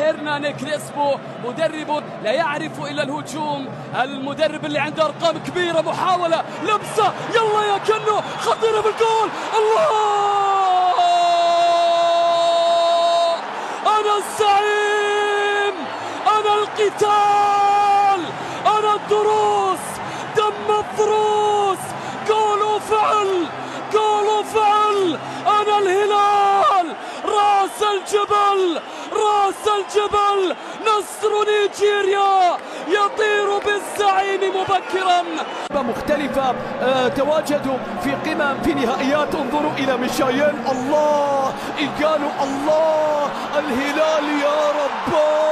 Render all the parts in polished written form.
هيرنان كريسبو مدرب لا يعرف إلا الهجوم، المدرب اللي عنده أرقام كبيرة. محاولة لمسة، يلا يا كنو، خطيرة بالجول. الله، أنا الزعيم، أنا القتال، أنا الدروس، دم مفروس، جول وفعل، جول وفعل. أنا الهلال، رأس الجبل، رأس الجبل، نصر نيجيريا يطير بالزعيم مبكرا. مختلفة تواجدوا في قمم في نهائيات. انظروا إلى ميشايل، الله، قالوا الله، الهلال يا رباه،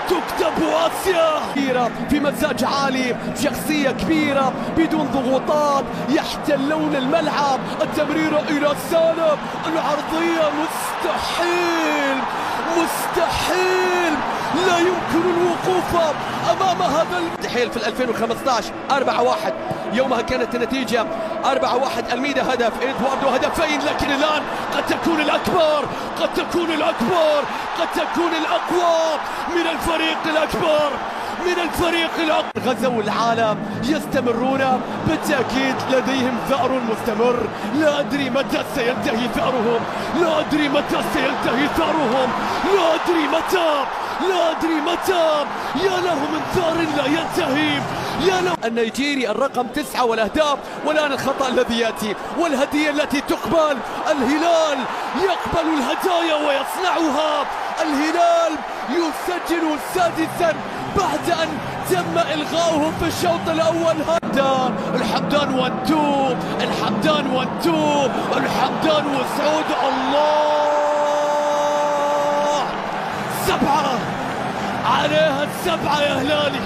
تكتب آسيا كبيرة في مزاج عالي، شخصية كبيرة بدون ضغوطات، يحتلون الملعب. التمريرة إلى سالم، العرضية مستحيل، مستحيل، لا يمكن الوقوف أمام هذا المستحيل. في 2015 4-1، يومها كانت النتيجة 4-1. الميدا هدف، إدواردو هدفين، لكن الآن قد تكون الأكبر، قد تكون الأكبر، قد تكون الأقوى من الفريق الأكبر، من الفريق الأكبر. غزوا العالم، يستمرون بالتأكيد، لديهم ثأر مستمر. لا أدري متى سينتهي ثأرهم، لا أدري متى سينتهي ثأرهم، لا أدري متى، لا أدري متى. يا له من ثأر لا ينتهي، يا له. النيجيري الرقم 9 والأهداف، والآن الخطأ الذي يأتي والهدية التي تقبل. الهلال يقبل الهدايا ويصنعها، الهلال يسجل سادسا بعد أن تم إلغاؤه في الشوط الأول. الحمدان وانتو، الحمدان وانتو، الحمدان وسعود. الله، 7 عليها 7 يا هلالي.